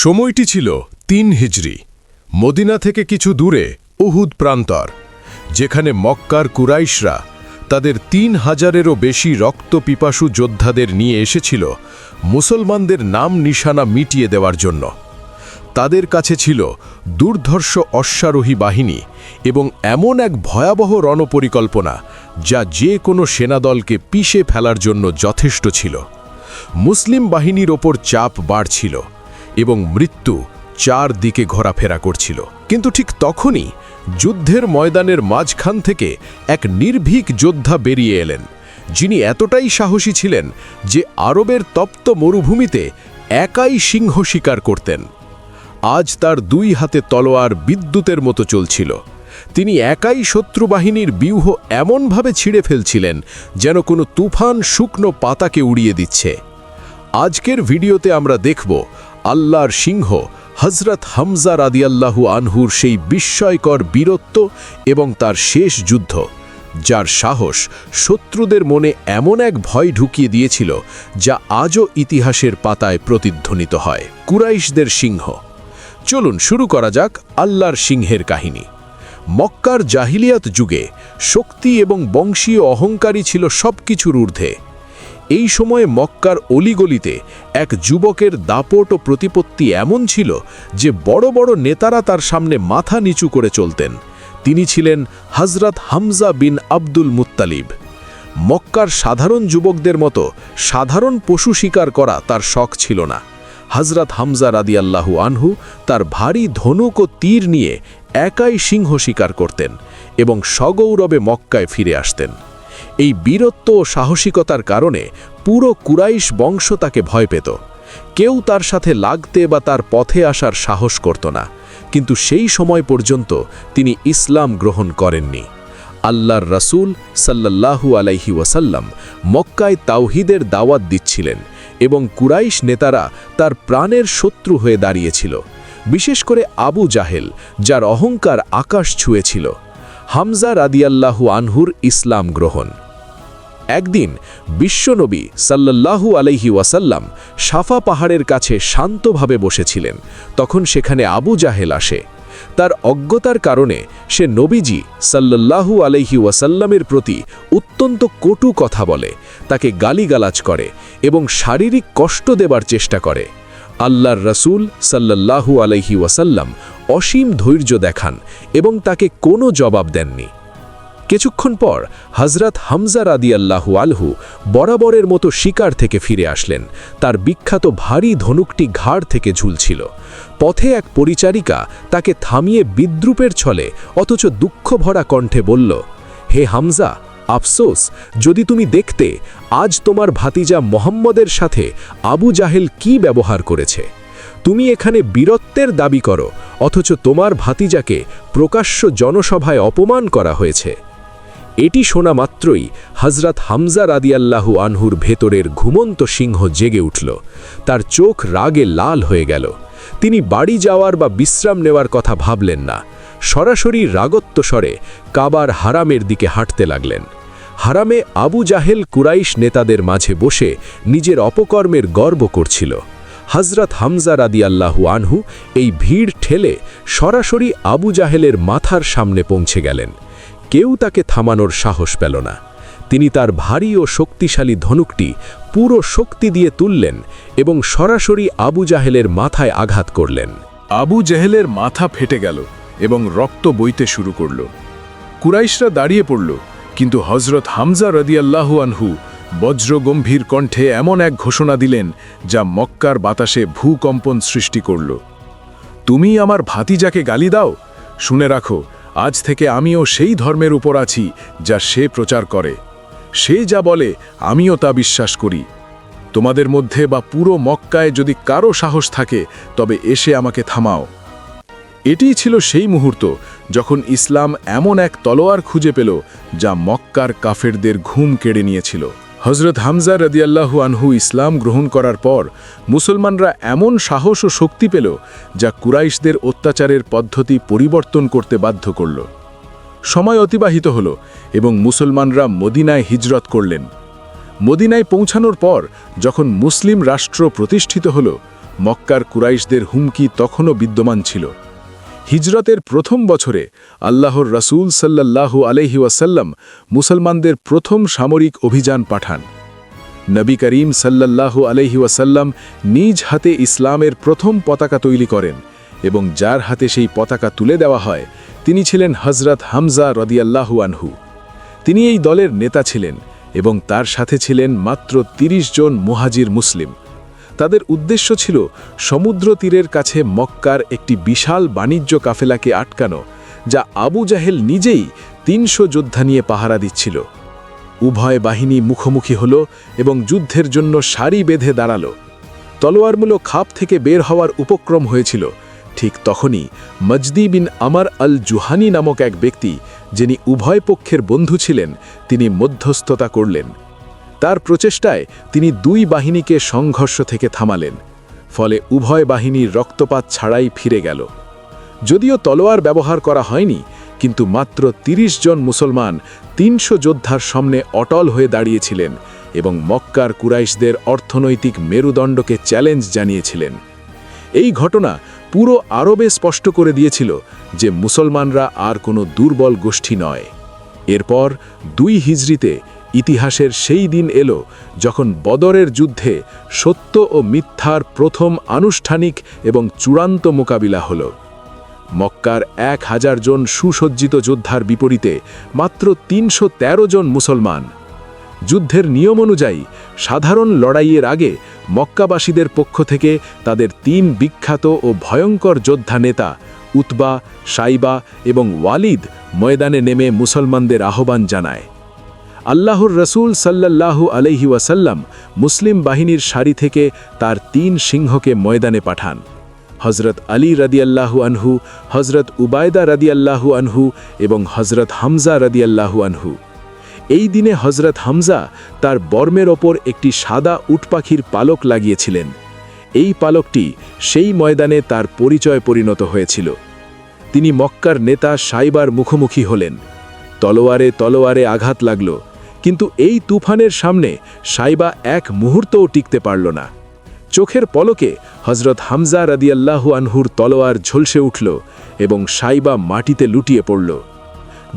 সময়টি ছিল ৩ হিজরি। মদিনা থেকে কিছু দূরে উহুদ প্রান্তর, যেখানে মক্কার কুরাইশরা তাদের ৩,০০০-এরও বেশি রক্তপিপাসু যোদ্ধাদের নিয়ে এসেছিল মুসলমানদের নাম নিশানা মিটিয়ে দেওয়ার জন্য। তাদের কাছে ছিল দুর্ধর্ষ অশ্বারোহী বাহিনী এবং এমন এক ভয়াবহ রণপরিকল্পনা যা যে কোনো সেনাদলকে পিষে ফেলার জন্য যথেষ্ট ছিল। মুসলিম বাহিনীর ওপর চাপ বাড়ছিল এবং মৃত্যু চারদিকে ঘোরাফেরা করছিল। কিন্তু ঠিক তখনই যুদ্ধের ময়দানের মাঝখান থেকে এক নির্ভীক যোদ্ধা বেরিয়ে এলেন, যিনি এতটাই সাহসী ছিলেন যে আরবের তপ্ত মরুভূমিতে একাই সিংহ শিকার করতেন। আজ তার ২ হাতে তলোয়ার বিদ্যুতের মতো চলছিল। তিনি একাই শত্রুবাহিনীর ব্যূহ এমনভাবে ছিঁড়ে ফেলছিলেন যেন কোনো তুফান শুকনো পাতাকে উড়িয়ে দিচ্ছে। আজকের ভিডিওতে আমরা দেখব আল্লাহর সিংহ হযরত হামজা রাদিয়াল্লাহু আনহুর সেই বিস্ময়কর বীরত্ব এবং তার শেষ যুদ্ধ, যার সাহস শত্রুদের মনে এমন এক ভয় ঢুকিয়ে দিয়েছিল যা আজও ইতিহাসের পাতায় প্রতিধ্বনিত হয়। কুরাইশদের সিংহ। চলুন শুরু করা যাক আল্লাহর সিংহের কাহিনী। মক্কার জাহিলিয়াত যুগে শক্তি এবং বংশীয় অহংকারই ছিল সবকিছুর ঊর্ধ্বে। এই সময়ে মক্কার অলিগলিতে এক যুবকের দাপট ও প্রতিপত্তি এমন ছিল যে বড় বড় নেতারা তার সামনে মাথা নিচু করে চলতেন। তিনি ছিলেন হযরত হামজা বিন আব্দুল মুত্তালিব। মক্কার সাধারণ যুবকদের মতো সাধারণ পশু শিকার করা তার শখ ছিল না। হযরত হামজা রাদিয়াল্লাহু আনহু তার ভারী ধনুক ও তীর নিয়ে একাই সিংহ শিকার করতেন এবং সগৌরবে মক্কায় ফিরে আসতেন। এই বীরত্ব ও সাহসিকতার কারণে পুরো কুরাইশ বংশ তাকে ভয় পেত। কেউ তার সাথে লাগতে বা তার পথে আসার সাহস করত না। কিন্তু সেই সময় পর্যন্ত তিনি ইসলাম গ্রহণ করেননি। আল্লাহর রাসূল সাল্লাল্লাহু আলাইহি ওয়াসাল্লাম মক্কায় তাওহীদের দাওয়াত দিচ্ছিলেন এবং কুরাইশ নেতারা তার প্রাণের শত্রু হয়ে দাঁড়িয়েছিল, বিশেষ করে আবু জাহেল, যার অহংকার আকাশ ছুঁয়েছিল। হামজা রাদিয়াল্লাহু আনহুর ইসলাম গ্রহণ। একদিন বিশ্বনবী সাল্লাল্লাহু আলাইহি ওয়াসাল্লাম সাফা পাহাড়ের কাছে শান্তভাবে বসেছিলেন। তখন সেখানে আবু জাহেল আসে। তার অজ্ঞতার কারণে সে নবীজি সাল্লাল্লাহু আলাইহি ওয়াসাল্লামের প্রতি অত্যন্ত কটু কথা বলে, তাকে গালিগালাজ করে এবং শারীরিক কষ্ট দেবার চেষ্টা করে। আল্লাহর রাসূল সাল্লাল্লাহু আলাইহি ওয়াসাল্লাম অসীম ধৈর্য দেখান এবং তাকে কোনো জবাব দেননি। কিছুক্ষণ পর হযরত হামজা রাদিয়াল্লাহু আনহু বরাবরের মতো শিকার থেকে ফিরে আসলেন। তার বিখ্যাত ভারী ধনুকটি ঘাড় থেকে ঝুলছিল। পথে এক পরিচারিকা তাকে থামিয়ে বিদ্রূপের ছলে অথচ দুঃখভরা কণ্ঠে বলল, হে হামজা, আফসোস, যদি তুমি দেখতে আজ তোমার ভাতিজা মুহাম্মদের সাথে আবু জাহেল কি ব্যবহার করেছে। তুমি এখানে বীরত্বের দাবি করো, অথচ তোমার ভাতিজাকে প্রকাশ্য জনসভায় অপমান করা হয়েছে। এটি শোনা মাত্রই হযরত হামজা রাদিয়াল্লাহু আনহুর ভেতরের ঘুমন্ত সিংহ জেগে উঠল। তার চোখ রাগে লাল হয়ে গেল। তিনি বাড়ি যাওয়ার বা বিশ্রাম নেওয়ার কথা ভাবলেন না। সরাসরি রাগত্ব স্বরে কাবার হারামের দিকে হাঁটতে লাগলেন। হারামে আবু জাহেল কুরাইশ নেতাদের মাঝে বসে নিজের অপকর্মের গর্ব করছিল। হযরত হামজা রাদিয়াল্লাহু আনহু এই ভিড় ঠেলে সরাসরি আবু জাহেলের মাথার সামনে পৌঁছে গেলেন। কেউ তাকে থামানোর সাহস পেল না। তিনি তার ভারী ও শক্তিশালী ধনুকটি পুরো শক্তি দিয়ে তুললেন এবং সরাসরি আবু জাহেলের মাথায় আঘাত করলেন। আবু জাহেলের মাথা ফেটে গেল এবং রক্ত বইতে শুরু করল। কুরাইশরা দাঁড়িয়ে পড়ল, কিন্তু হযরত হামজা রাদিয়াল্লাহু আনহু বজ্রগম্ভীর কণ্ঠে এমন এক ঘোষণা দিলেন যা মক্কার বাতাসে ভূকম্পন সৃষ্টি করল। তুমি আমার ভাতিজাকে গালি দাও? শুনে রাখো, আজ থেকে আমিও সেই ধর্মের উপর আছি যা সে প্রচার করে। সে যা বলে আমিও তা বিশ্বাস করি। তোমাদের মধ্যে বা পুরো মক্কায় যদি কারো সাহস থাকে তবে এসে আমাকে থামাও। এটিই ছিল সেই মুহূর্ত যখন ইসলাম এমন এক তলোয়ার খুঁজে পেল যা মক্কার কাফেরদের ঘুম কেড়ে নিয়েছিল। হযরত হামজা রাদিয়াল্লাহু আনহু ইসলাম গ্রহণ করার পর মুসলমানরা এমন সাহস ও শক্তি পেল যা কুরাইশদের অত্যাচারের পদ্ধতি পরিবর্তন করতে বাধ্য করল। সময় অতিবাহিত হল এবং মুসলমানরা মদিনায় হিজরত করলেন। মদিনায় পৌঁছানোর পর যখন মুসলিম রাষ্ট্র প্রতিষ্ঠিত হল, মক্কার কুরাইশদের হুমকি তখনও বিদ্যমান ছিল। হিজরতের প্রথম বছরে আল্লাহর রাসূল সাল্লাল্লাহু আলাইহি ওয়াসাল্লাম মুসলমানদের প্রথম সামরিক অভিযান পাঠান। নবী করিম সাল্লাল্লাহু আলাইহি ওয়াসাল্লাম নিজ হাতে ইসলামের প্রথম পতাকা তৈরি করেন এবং যার হাতে সেই পতাকা তুলে দেওয়া হয় তিনি ছিলেন হযরত হামজা রাদিয়াল্লাহু আনহু। তিনি এই দলের নেতা ছিলেন এবং তার সাথে ছিলেন মাত্র ৩০ জন মুহাজির মুসলিম। তাদের উদ্দেশ্য ছিল সমুদ্র তীরের কাছে মক্কার একটি বিশাল বাণিজ্য কাফেলাকে আটকানো, যা আবু জাহেল নিজেই ৩০০ যোদ্ধা নিয়ে পাহারা দিচ্ছিল। উভয় বাহিনী মুখোমুখি হল এবং যুদ্ধের জন্য সারি বেঁধে দাঁড়াল। তলোয়ারমূলক খাপ থেকে বের হওয়ার উপক্রম হয়েছিল। ঠিক তখনই মজদি বিন আমার আল জুহানি নামক এক ব্যক্তি, যিনি উভয় পক্ষের বন্ধু ছিলেন, তিনি মধ্যস্থতা করলেন। তার প্রচেষ্টায় তিনি দুই বাহিনীকে সংঘর্ষ থেকে থামালেন, ফলে উভয় বাহিনীর রক্তপাত ছাড়াই ফিরে গেল। যদিও তলোয়ার ব্যবহার করা হয়নি, কিন্তু মাত্র ৩০ জন মুসলমান ৩০০ যোদ্ধার সামনে অটল হয়ে দাঁড়িয়েছিলেন এবং মক্কার কুরাইশদের অর্থনৈতিক মেরুদণ্ডকে চ্যালেঞ্জ জানিয়েছিলেন। এই ঘটনা পুরো আরবে স্পষ্ট করে দিয়েছিল যে মুসলমানরা আর কোনো দুর্বল গোষ্ঠী নয়। এরপর ২ হিজরিতে ইতিহাসের সেই দিন এলো যখন বদরের যুদ্ধে সত্য ও মিথ্যার প্রথম আনুষ্ঠানিক এবং চূড়ান্ত মোকাবিলা হল। মক্কার ১০০০ জন সুসজ্জিত যোদ্ধার বিপরীতে মাত্র ৩১৩ জন মুসলমান। যুদ্ধের নিয়ম অনুযায়ী সাধারণ লড়াইয়ের আগে মক্কাবাসীদের পক্ষ থেকে তাদের ৩ বিখ্যাত ও ভয়ঙ্কর যোদ্ধা নেতা উতবা, সাইবা এবং ওয়ালিদ ময়দানে নেমে মুসলমানদের আহ্বান জানায়। আল্লাহর রাসূল সাল্লাল্লাহু আলাইহি ওয়াসাল্লাম মুসলিম বাহিনীর সারি থেকে তার ৩ সিংহকে ময়দানে পাঠান: হযরত আলী রাদিয়াল্লাহু আনহু, হযরত উবায়দা রাদিয়াল্লাহু আনহু এবং হযরত হামজা রাদিয়াল্লাহু আনহু। এই দিনে হযরত হামজা তার বর্মের ওপর একটি সাদা উটপাখির পালক লাগিয়েছিলেন। এই পালকটি সেই ময়দানে তার পরিচয় পরিণত হয়েছিল। তিনি মক্কার নেতা সাইবার মুখোমুখি হলেন। তলোয়ারে তলোয়ারে আঘাত লাগল, কিন্তু এই তুফানের সামনে সাইবা এক মুহূর্তও টিকতে পারল না। চোখের পলকে হযরত হামজা রাদিয়াল্লাহু আনহুর তলোয়ার ঝলসে উঠল এবং সাইবা মাটিতে লুটিয়ে পড়ল।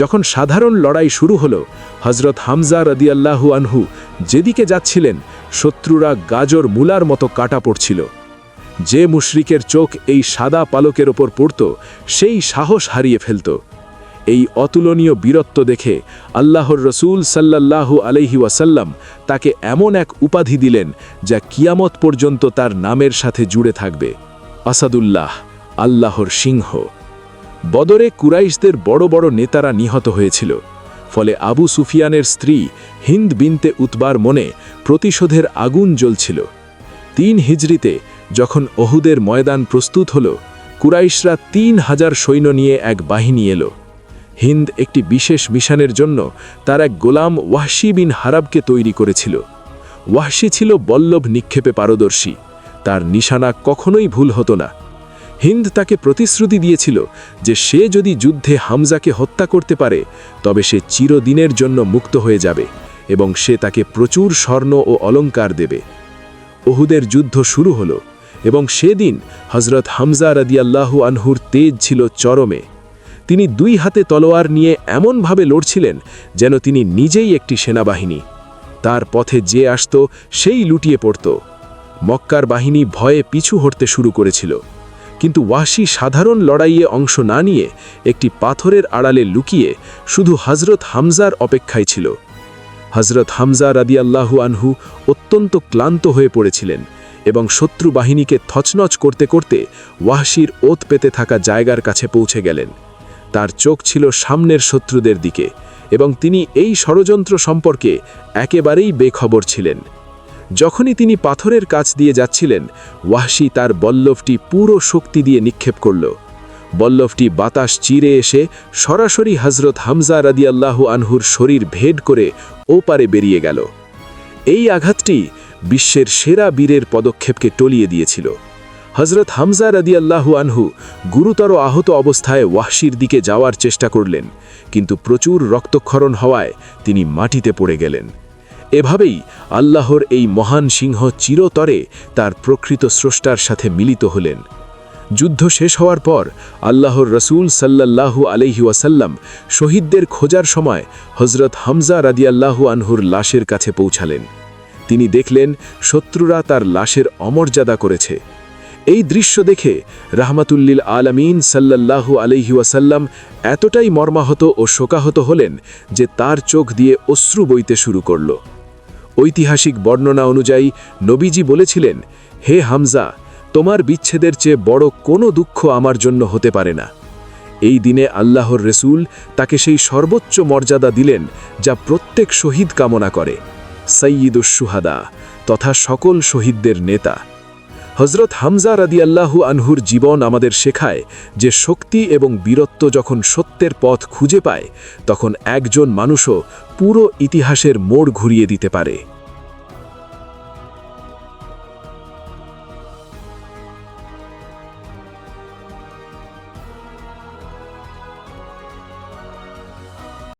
যখন সাধারণ লড়াই শুরু হলো, হযরত হামজা রাদিয়াল্লাহু আনহু যেদিকে যাচ্ছিলেন শত্রুরা গাজর মূলার মতো কাটা পড়ছিল। যে মুশরিকের চোখ এই সাদা পালকের ওপর পড়ত, সেই সাহস হারিয়ে ফেলত। এই অতুলনীয় বীরত্ব দেখে আল্লাহর রাসূল সাল্লাল্লাহু আলাইহি ওয়াসাল্লাম তাকে এমন এক উপাধি দিলেন যা কিয়ামত পর্যন্ত তার নামের সাথে জুড়ে থাকবে: আসাদুল্লাহ, আল্লাহর সিংহ। বদরে কুরাইশদের বড় বড় নেতারা নিহত হয়েছিল, ফলে আবু সুফিয়ানের স্ত্রী হিন্দ বিনতে উতবার মনে প্রতিশোধের আগুন জ্বলছিল। ৩ হিজরিতে যখন ওহুদের ময়দান প্রস্তুত হল, কুরাইশরা ৩০০০ সৈন্য নিয়ে এক বাহিনী এলো। হিন্দ একটি বিশেষ মিশনের জন্য তার এক গোলাম ওয়াহশি বিন হারাবকে তৈরি করেছিল। ওয়াহশি ছিল বল্লভ নিক্ষেপে পারদর্শী, তার নিশানা কখনোই ভুল হতো না। হিন্দ তাকে প্রতিশ্রুতি দিয়েছিল যে সে যদি যুদ্ধে হামজাকে হত্যা করতে পারে তবে সে চিরদিনের জন্য মুক্ত হয়ে যাবে এবং সে তাকে প্রচুর স্বর্ণ ও অলংকার দেবে। ওহুদের যুদ্ধ শুরু হলো এবং সেদিন হযরত হামজা রাদিয়াল্লাহু আনহুর তেজ ছিল চরমে। তিনি ২ হাতে তলোয়ার নিয়ে এমনভাবে লড়ছিলেন যেন তিনি নিজেই একটি সেনাবাহিনী। তার পথে যে আসত সেই লুটিয়ে পড়ত। মক্কার বাহিনী ভয়ে পিছু হটতে শুরু করেছিল, কিন্তু ওয়াহশি সাধারণ লড়াইয়ে অংশ না নিয়ে একটি পাথরের আড়ালে লুকিয়ে শুধু হযরত হামজার অপেক্ষায় ছিল। হযরত হামজা রাদিয়াল্লাহু আনহু অত্যন্ত ক্লান্ত হয়ে পড়েছিলেন এবং শত্রু বাহিনীকে থচনচ করতে করতে ওয়াহশির ওত পেতে থাকা জায়গার কাছে পৌঁছে গেলেন। তার চোখ ছিল সামনের শত্রুদের দিকে এবং তিনি এই ষড়যন্ত্র সম্পর্কে একেবারেই বেখবর ছিলেন। যখনই তিনি পাথরের কাছ দিয়ে যাচ্ছিলেন, ওয়াহশি তার বল্লভটি পুরো শক্তি দিয়ে নিক্ষেপ করল। বল্লভটি বাতাস চিরে এসে সরাসরি হযরত হামজা রাদিয়াল্লাহু আনহুর শরীর ভেদ করে ওপারে বেরিয়ে গেল। এই আঘাতটি বিশ্বের সেরা বীরের পদক্ষেপকে টলিয়ে দিয়েছিল। হযরত হামজা রাদিয়াল্লাহু আনহু গুরুতর আহত অবস্থায় ওয়াহশির দিকে যাওয়ার চেষ্টা করলেন, কিন্তু প্রচুর রক্তক্ষরণ হওয়ায় তিনি মাটিতে পড়ে গেলেন। এভাবেই আল্লাহর এই মহান সিংহ চিরতরে তার প্রকৃত স্রষ্টার সাথে মিলিত হলেন। যুদ্ধ শেষ হওয়ার পর আল্লাহর রসুল সাল্লাল্লাহু আলাইহি ওয়াসাল্লাম শহীদদের খোঁজার সময় হজরত হামজা রাদিয়াল্লাহু আনহুর লাশের কাছে পৌঁছালেন। তিনি দেখলেন শত্রুরা তার লাশের অমর্যাদা করেছে। এই দৃশ্য দেখে রাহমাতুল্লিল আলামিন সাল্লাল্লাহু আলাইহি ওয়াসাল্লাম এতটাই মর্মাহত ও শোকাহত হলেন যে তার চোখ দিয়ে অশ্রু বইতে শুরু করল। ঐতিহাসিক বর্ণনা অনুযায়ী নবীজি বলেছিলেন, হে হামজা, তোমার বিচ্ছেদের চেয়ে বড় কোনো দুঃখ আমার জন্য হতে পারে না। এই দিনে আল্লাহর রসুল তাকে সেই সর্বোচ্চ মর্যাদা দিলেন যা প্রত্যেক শহীদ কামনা করে, সাইয়্যিদুশ শুহাদা, তথা সকল শহীদদের নেতা। হজরত হামজা রাদিয়াল্লাহু আনহুর জীবন আমাদের শেখায় যে শক্তি এবং বীরত্ব যখন সত্যের পথ খুঁজে পায়, তখন একজন মানুষও পুরো ইতিহাসের মোড় ঘুরিয়ে দিতে পারে।